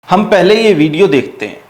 हम पहले ये वीडियो देखते हैं।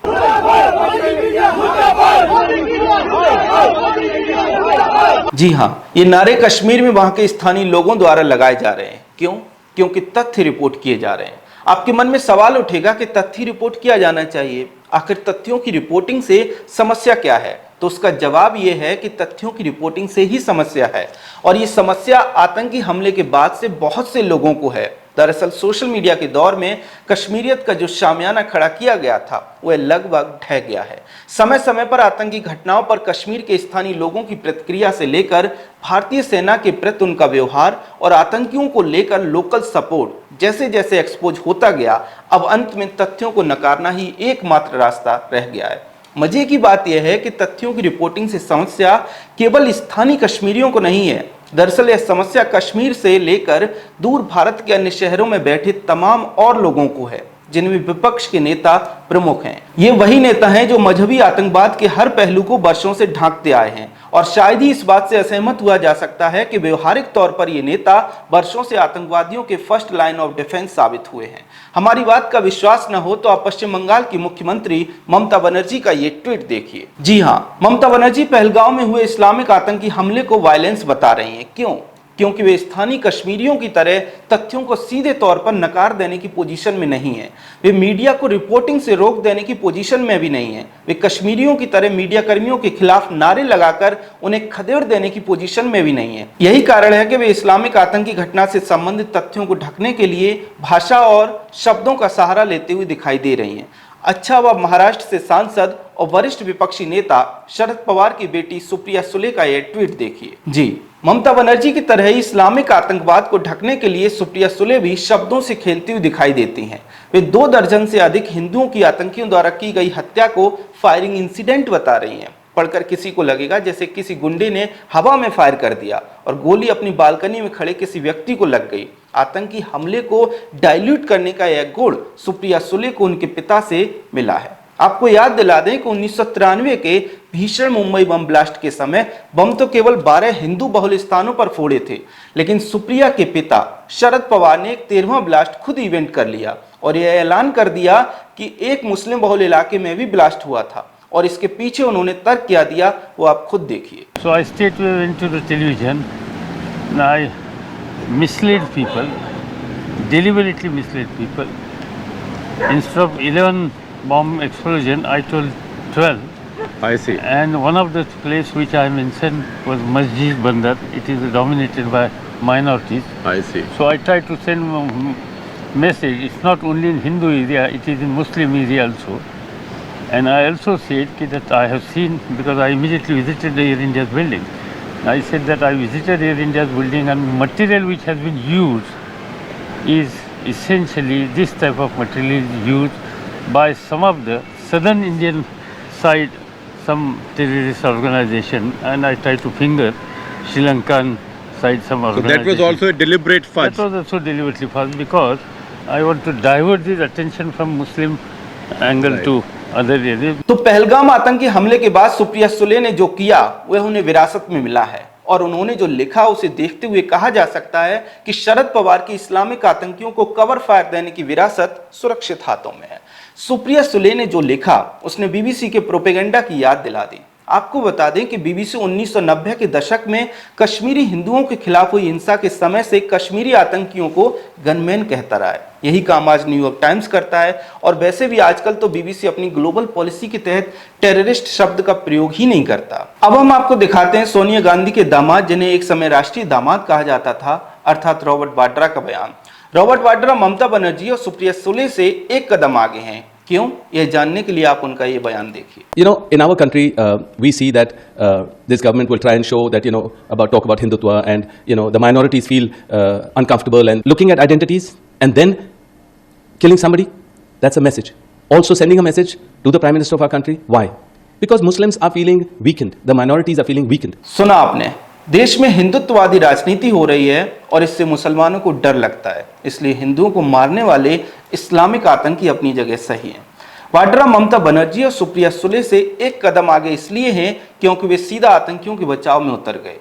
जी हाँ, ये नारे कश्मीर में वहां के स्थानीय लोगों द्वारा लगाए जा रहे हैं। क्यों? क्योंकि तथ्य रिपोर्ट किए जा रहे हैं। आपके मन में सवाल उठेगा कि तथ्य रिपोर्ट किया जाना चाहिए, आखिर तथ्यों की रिपोर्टिंग से समस्या क्या है? तो उसका जवाब यह है कि तथ्यों की रिपोर्टिंग से ही समस्या है, और ये समस्या आतंकी हमले के बाद से बहुत से लोगों को है। दरअसल सोशल मीडिया के दौर में कश्मीरियत का जो शामियाना खड़ा किया गया था वह लगभग ढह गया है। समय समय पर आतंकी घटनाओं पर कश्मीर के स्थानीय लोगों की प्रतिक्रिया से लेकर भारतीय सेना के प्रति उनका व्यवहार और आतंकियों को लेकर लोकल सपोर्ट जैसे जैसे एक्सपोज होता गया, अब अंत में तथ्यों को नकारना ही एकमात्र रास्ता रह गया है। मजे की बात यह है कि तथ्यों की रिपोर्टिंग से समस्या केवल स्थानीय कश्मीरियों को नहीं है। दरअसल यह समस्या कश्मीर से लेकर दूर भारत के अन्य शहरों में बैठे तमाम और लोगों को है, जिनमें विपक्ष के नेता प्रमुख हैं। ये वही नेता हैं जो मजहबी आतंकवाद के हर पहलू को वर्षों से ढांकते आए हैं, और शायद ही इस बात से असहमत हुआ जा सकता है कि व्यवहारिक तौर पर ये नेता वर्षों से आतंकवादियों के फर्स्ट लाइन ऑफ डिफेंस साबित हुए हैं। हमारी बात का विश्वास न हो तो आप पश्चिम बंगाल की मुख्यमंत्री ममता बनर्जी का ये ट्वीट देखिए। जी हाँ, ममता बनर्जी पहलगांव में हुए इस्लामिक आतंकी हमले को वायलेंस बता रही हैं। क्यों? क्योंकि वे स्थानीय कश्मीरियों की तरह तथ्यों को सीधे तौर पर नकार देने की पोजीशन में नहीं है। वे मीडिया को रिपोर्टिंग से रोक देने की पोजीशन में भी नहीं है। वे कश्मीरियों की तरह मीडिया कर्मियों के खिलाफ नारे लगाकर उन्हें खदेड़ देने की पोजीशन में भी नहीं है। यही कारण है कि वे इस्लामिक आतंकी घटना से संबंधित तथ्यों को ढकने के लिए भाषा और शब्दों का सहारा लेते हुए दिखाई दे रही हैं। अच्छा, वह महाराष्ट्र से सांसद और वरिष्ठ विपक्षी नेता शरद पवार की बेटी सुप्रिया सुले का यह ट्वीट देखिए। जी, ममता बनर्जी की तरह ही इस्लामिक आतंकवाद को ढकने के लिए सुप्रिया सुले भी शब्दों से खेलती हुई दिखाई देती हैं। वे 2 दर्जन से अधिक हिंदुओं की आतंकियों द्वारा की गई हत्या को फायरिंग इंसिडेंट बता रही हैं। पढ़कर किसी को लगेगा जैसे किसी गुंडे ने हवा में फायर कर दिया और गोली अपनी बालकनी में खड़े किसी व्यक्ति को लग गई। आतंकी हमले को डाइल्यूट करने का यह गुण सुप्रिया सुले को उनके पिता से मिला है। आपको याद दिला दें कि 1993 के भीषण मुंबई बम ब्लास्ट के समय बम तो केवल 12 हिंदू बहुल स्थानों पर फोड़े थे, लेकिन सुप्रिया के पिता शरद पवार ने एक 13वां ब्लास्ट खुद इवेंट कर लिया और यह ऐलान कर दिया कि एक मुस्लिम बहुल इलाके में भी ब्लास्ट हुआ था, और इसके पीछे उन्होंने तर्क क्या दिया वो आप खुद देखिए। So I straight went to the television and I misled people, deliberately misled people. Instead of 11 bomb explosion, I told 12. I see. And one of the place which I mentioned was Masjid Bandar. It is dominated by minorities. I see. So I tried to send a message. It's not only in Hindu area, it is in Muslim area also. And I also said that I have seen, because I immediately visited the Air India's building. I said that I visited Air India's building, and material which has been used is essentially this type of material is used by some of the southern Indian side, some terrorist organization, and I tried to finger Sri Lankan side some organization. So that was also a deliberate fudge. That was also deliberately fudge because I want to divert this attention from Muslim angle to other areas. तो पहलगाम आतंकी हमले के बाद सुप्रिया सुले ने जो किया वह उन्हें विरासत में मिला है, और उन्होंने जो लिखा उसे देखते हुए कहा जा सकता है कि शरद पवार की इस्लामिक आतंकियों को कवर फायर देने की विरासत सुरक्षित हाथों में है। सुप्रिया सुले ने जो लिखा उसने बीबीसी के प्रोपेगेंडा की याद दिला दी। आपको बता दें कि बीबीसी 1990 के दशक में कश्मीरी हिंदुओं के खिलाफ हुई हिंसा के समय से कश्मीरी आतंकियों को गनमैन कहता रहा है। यही काम आज न्यूयॉर्क टाइम्स करता है, और वैसे भी आजकल तो बीबीसी अपनी ग्लोबल पॉलिसी के तहत टेररिस्ट शब्द का प्रयोग ही नहीं करता। अब हम आपको दिखाते हैं सोनिया गांधी के दामाद, जिन्हें एक समय राष्ट्रीय दामाद कहा जाता था, अर्थात रॉबर्ट वाड्रा का बयान। रॉबर्ट वाड्रा ममता बनर्जी और सुप्रिया सुले से एक कदम आगे हैं। क्यों? यह जानने के लिए आप उनका ये बयान देखिए। You know, in our country, we see that this government will try and show that, talk about Hindutva, and, the minorities feel uncomfortable and looking at identities and then killing somebody. That's a message. Also sending a message to the Prime Minister of our country. Why? Because Muslims are feeling weakened. The minorities are feeling weakened. सुना आपने, देश में हिंदुत्ववादी राजनीति हो रही है और इससे मुसलमानों को डर लगता है, इसलिए हिंदुओं को मारने वाले इस्लामिक आतंकी अपनी जगह सही हैं। वाड्रा ममता बनर्जी और सुप्रिया सुले से एक कदम आगे इसलिए हैं क्योंकि वे सीधा आतंकियों के बचाव में उतर गए।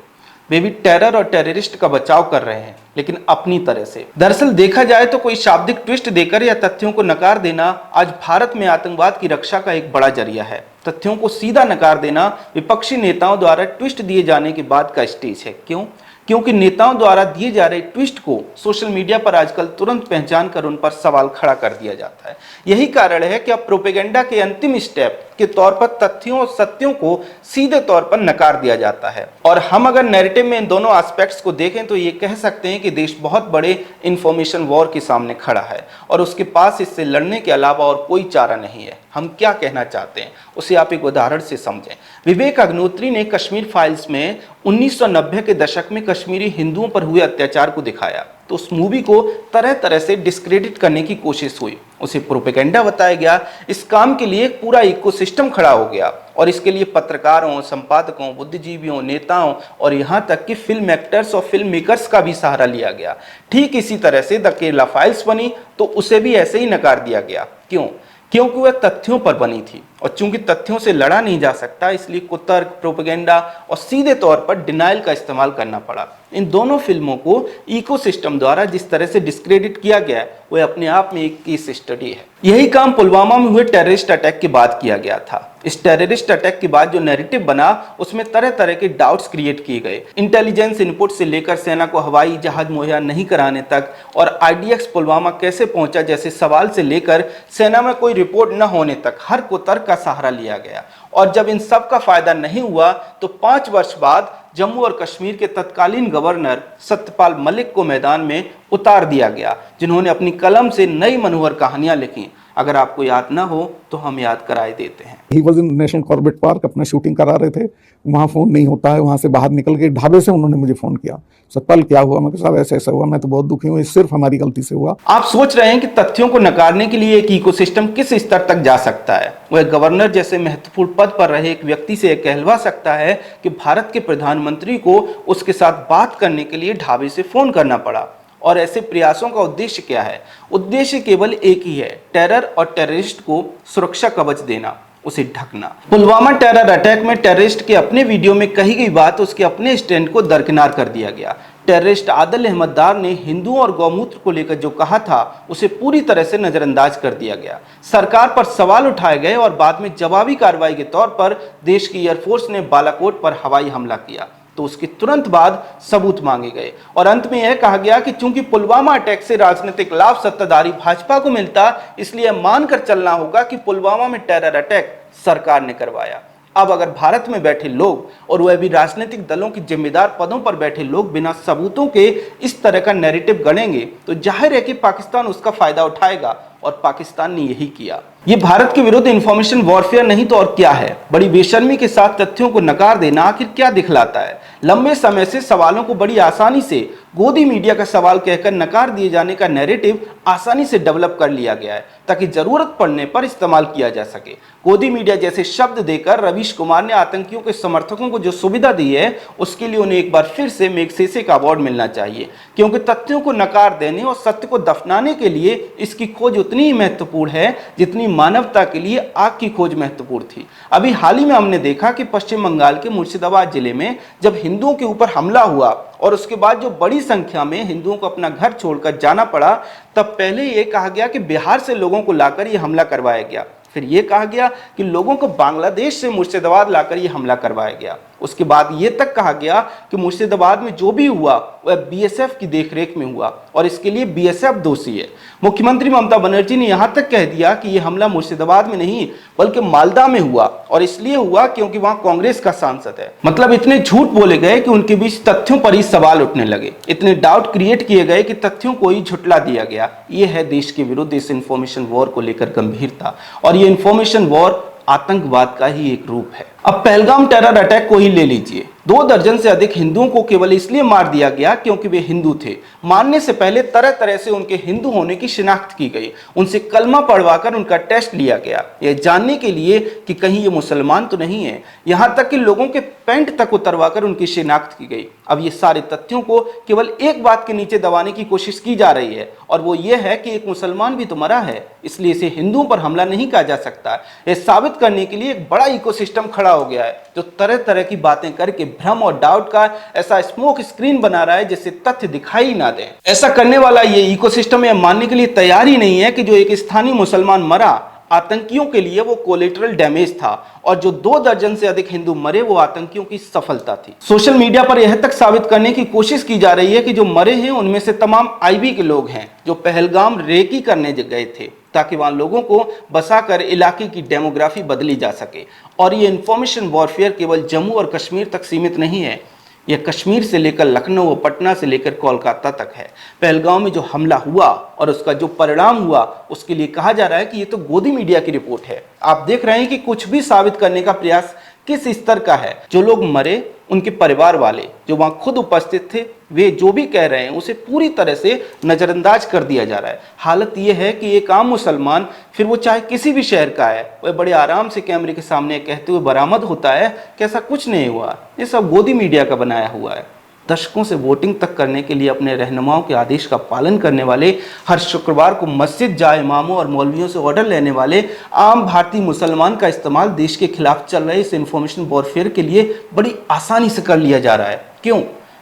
वे भी टेरर और टेररिस्ट का बचाव कर रहे हैं, लेकिन अपनी तरह से। दरअसल देखा जाए तो कोई शाब्दिक ट्विस्ट देकर या तथ्यों को नकार देना आज भारत में आतंकवाद की रक्षा का एक बड़ा जरिया है। तथ्यों को सीधा नकार देना विपक्षी नेताओं द्वारा ट्विस्ट दिए जाने के बाद का स्टेज है। क्यों? क्योंकि नेताओं द्वारा दिए जा रहे ट्विस्ट को सोशल मीडिया पर आजकल तुरंत पहचान कर उन पर सवाल खड़ा कर दिया जाता है। यही कारण है कि अब प्रोपेगेंडा के अंतिम स्टेप के तौर पर तथ्यों और सत्यों को सीधे तौर पर नकार दिया जाता है। और हम अगर नैरेटिव में इन दोनों एस्पेक्ट्स को देखें तो ये कह सकते हैं कि देश बहुत बड़े इंफॉर्मेशन वॉर के सामने खड़ा है और उसके पास इससे लड़ने के अलावा और कोई चारा नहीं है। हम क्या कहना चाहते हैं उसे आप एक उदाहरण से समझें। विवेक अग्निहोत्री ने कश्मीर फाइल्स में 1990 के दशक में कश्मीरी हिंदुओं पर हुए अत्याचार को दिखाया, तो उस मूवी को तरह तरह से डिस्क्रेडिट करने की कोशिश हुई, उसे प्रोपेगेंडा बताया गया। इस काम के लिए एक पूरा इकोसिस्टम खड़ा हो गया और इसके लिए पत्रकारों, संपादकों, बुद्धिजीवियों, नेताओं और यहाँ तक कि फिल्म एक्टर्स और फिल्म मेकर्स का भी सहारा लिया गया। ठीक इसी तरह से द केरला फाइल्स बनी तो उसे भी ऐसे ही नकार दिया गया। क्यों? क्योंकि वह तथ्यों पर बनी थी और चूंकि तथ्यों से लड़ा नहीं जा सकता, इसलिए कुतर्क, प्रोपेगेंडा और सीधे तौर पर डिनाइल का इस्तेमाल करना पड़ा। इन दोनों फिल्मों को इकोसिस्टम द्वारा जिस तरह से डिस्क्रेडिट किया गया है वह अपने आप में एक केस स्टडी है। यही काम पुलवामा में हुए टेररिस्ट अटैक के बाद किया गया था। इस टेररिस्ट अटैक के बाद जो नैरेटिव बना उसमें तरह तरह के डाउट्स क्रिएट किए गए। इंटेलिजेंस इनपुट से लेकर सेना को हवाई जहाज मुहैया नहीं कराने तक और IDX पुलवामा कैसे पहुंचा जैसे सवाल से लेकर सेना में कोई रिपोर्ट न होने तक हर को तर्क का सहारा लिया गया। और जब इन सब का फायदा नहीं हुआ तो 5 वर्ष बाद जम्मू और कश्मीर के तत्कालीन गवर्नर सत्यपाल मलिक को मैदान में उतार दिया गया, जिन्होंने अपनी कलम से नई मनोहर कहानियां लिखी। अगर आपको याद ना हो तो हम याद कराए देते हैं। He was in national Corbett park, अपना शूटिंग करा रहे थे, वहाँ फ़ोन नहीं होता है। वहाँ से बाहर निकल के ढाबे से उन्होंने मुझे फ़ोन किया, सतपाल क्या हुआ? मैं कहा साहब ऐसा ऐसा हुआ, मैं तो बहुत दुखी हूँ, ये सिर्फ हमारी गलती से हुआ। आप सोच रहे हैं कि तथ्यों को नकारने के लिए एक इकोसिस्टम किस स्तर तक जा सकता है। वह गवर्नर जैसे महत्वपूर्ण पद पर रहे एक व्यक्ति से कहलवा सकता है कि भारत के प्रधानमंत्री को उसके साथ बात करने के लिए ढाबे से फ़ोन करना पड़ा। और ऐसे प्रयासों का उद्देश्य क्या है? उद्देश्य केवल एक ही है, टेरर और टेररिस्ट को सुरक्षा कवच देना, उसे ढकना। पुलवामा टेरर अटैक में टेररिस्ट के अपने वीडियो में कही गई बात उसके अपने स्टैंड को दरकिनार कर दिया गया। टेररिस्ट आदिल अहमद दार ने हिंदुओं और गौमूत्र को लेकर जो कहा था उसे पूरी तरह से नजरअंदाज कर दिया गया। सरकार पर सवाल उठाए गए और बाद में जवाबी कार्रवाई के तौर पर देश की एयरफोर्स ने बालाकोट पर हवाई हमला किया, तो उसके तुरंत बाद सबूत मांगे गए और अंत में यह कहा गया कि चूंकि पुलवामा अटैक से राजनीतिक लाभ सत्ताधारी भाजपा को मिलता, इसलिए मानकर चलना होगा कि पुलवामा में टेरर अटैक सरकार ने करवाया। अब अगर भारत में बैठे लोग और वह भी राजनीतिक दलों की जिम्मेदार पदों पर बैठे लोग बिना सबूतों के इस तरह का नैरेटिव गढ़ेंगे तो जाहिर है कि पाकिस्तान उसका फायदा उठाएगा और पाकिस्तान ने यही किया। ये भारत के विरुद्ध इंफॉर्मेशन वॉरफेयर नहीं तो और क्या है। बड़ी बेशर्मी के साथ तथ्यों को नकार देना आखिर क्या दिखलाता है? लंबे समय से सवालों को बड़ी आसानी से गोदी मीडिया का सवाल कहकर नकार दिए जाने का नैरेटिव आसानी से डेवलप कर लिया गया है ताकि जरूरत पड़ने पर इस्तेमाल किया जा सके। गोदी मीडिया जैसे शब्द देकर रवीश कुमार ने आतंकियों के समर्थकों को जो सुविधा दी है उसके लिए उन्हें एक बार फिर से मैग्सेसे का अवार्ड मिलना चाहिए, क्योंकि तथ्यों को नकार देने और सत्य को दफनाने के लिए इसकी खोज उतनी ही महत्वपूर्ण है जितनी मानवता के लिए आग की खोज महत्वपूर्ण थी। अभी हाल ही में हमने देखा कि पश्चिम बंगाल के मुर्शिदाबाद जिले में जब हिंदुओं के ऊपर हमला हुआ और उसके बाद जो बड़ी संख्या में हिंदुओं को अपना घर छोड़कर जाना पड़ा, तब पहले ये कहा गया कि बिहार से लोगों को लाकर ये हमला करवाया गया, फिर ये कहा गया कि लोगों को बांग्लादेश से मुर्शिदाबाद लाकर ये हमला करवाया गया, उसके बाद ये तक कहा गया कि मुर्शिदाबाद में जो भी हुआ वह बीएसएफ की देखरेख में हुआ और इसके लिए बीएसएफ दोषी है। मुख्यमंत्री ममता बनर्जी ने यहां तक कह दिया कि यह हमला मुर्शिदाबाद में नहीं बल्कि मालदा में हुआ और इसलिए हुआ क्योंकि वहां कांग्रेस का सांसद है। मतलब इतने झूठ बोले गए कि उनके बीच तथ्यों पर ही सवाल उठने लगे, इतने डाउट क्रिएट किए गए कि तथ्यों को ही झुटला दिया गया। ये है देश के विरुद्ध इस इंफॉर्मेशन वॉर को लेकर गंभीरता, और ये इंफॉर्मेशन वॉर आतंकवाद का ही एक रूप है। अब पहलगाम टेरर अटैक को ही ले लीजिए, 2 दर्जन से अधिक हिंदुओं को केवल इसलिए मार दिया गया क्योंकि वे हिंदू थे। मारने से पहले तरह तरह से उनके हिंदू होने की शिनाख्त की गई, उनसे कलमा पढ़वाकर उनका टेस्ट लिया गया यह जानने के लिए कि कहीं ये मुसलमान तो नहीं है। यहां तक कि लोगों के पैंट तक उतरवाकर उनकी शिनाख्त की गई। अब ये सारे तथ्यों को केवल एक बात के नीचे दबाने की कोशिश की जा रही है और वो ये है कि एक मुसलमान भी तो मरा है, इसलिए इसे हिंदुओं पर हमला नहीं कहा जा सकता। यह साबित करने के लिए एक बड़ा इकोसिस्टम खड़ा हो गया है जो तरह तरह की बातें करके भ्रम और डाउट का ऐसा स्मोक स्क्रीन बना रहा है जिससे तथ्य दिखाई ना दे। ऐसा करने वाला ये इकोसिस्टम यह मानने के लिए तैयार ही नहीं है कि जो एक स्थानीय मुसलमान मरा आतंकियों के लिए वो कोलेटरल डैमेज था और जो 2 दर्जन से अधिक हिंदू मरे वो आतंकियों की सफलता थी। सोशल मीडिया पर यह तक साबित करने की कोशिश की जा रही है कि जो मरे हैं उनमें से तमाम आईबी के लोग हैं जो पहलगाम रेकी करने गए थे ताकि वहां लोगों को बसाकर इलाके की डेमोग्राफी बदली जा सके। और ये इंफॉर्मेशन वॉरफेयर केवल जम्मू और कश्मीर तक सीमित नहीं है, यह कश्मीर से लेकर लखनऊ और पटना से लेकर कोलकाता तक है। पहलगांव में जो हमला हुआ और उसका जो परिणाम हुआ उसके लिए कहा जा रहा है कि ये तो गोदी मीडिया की रिपोर्ट है। आप देख रहे हैं कि कुछ भी साबित करने का प्रयास किस स्तर का है। जो लोग मरे उनके परिवार वाले जो वहां खुद उपस्थित थे वे जो भी कह रहे हैं उसे पूरी तरह से नजरअंदाज कर दिया जा रहा है। हालत यह है कि एक आम मुसलमान फिर वो चाहे किसी भी शहर का है वह बड़े आराम से कैमरे के सामने कहते हुए बरामद होता है कि ऐसा कुछ नहीं हुआ, ये सब गोदी मीडिया का बनाया हुआ है। दशकों से वोटिंग तक करने के लिए अपने रहनुमाओं के आदेश का पालन करने वाले, हर शुक्रवार को मस्जिद जाए इमामों और मौलवियों से ऑर्डर लेने वाले आम भारतीय मुसलमान का इस्तेमाल देश के खिलाफ चल रहे इस इंफॉर्मेशन वॉरफेयर के लिए बड़ी आसानी से कर लिया जा रहा है। क्यों?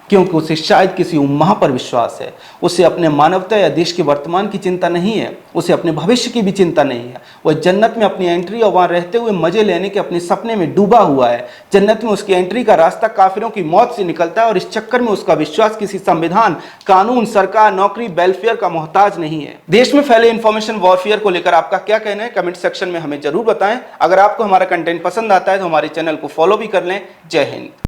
क्योंकि उसे शायद किसी उम्मा पर विश्वास है, उसे अपने मानवता या देश के वर्तमान की चिंता नहीं है, उसे अपने भविष्य की भी चिंता नहीं है। वह जन्नत में अपनी एंट्री और वहां रहते हुए मजे लेने के अपने सपने में डूबा हुआ है। जन्नत में उसकी एंट्री का रास्ता काफिरों की मौत से निकलता है और इस चक्कर में उसका विश्वास किसी संविधान, कानून, सरकार, नौकरी, वेलफेयर का मोहताज नहीं है। देश में फैले इंफॉर्मेशन वॉरफेयर को लेकर आपका क्या कहना है कमेंट सेक्शन में हमें जरूर बताएं। अगर आपको हमारा कंटेंट पसंद आता है तो हमारे चैनल को फॉलो भी कर लें। जय हिंद।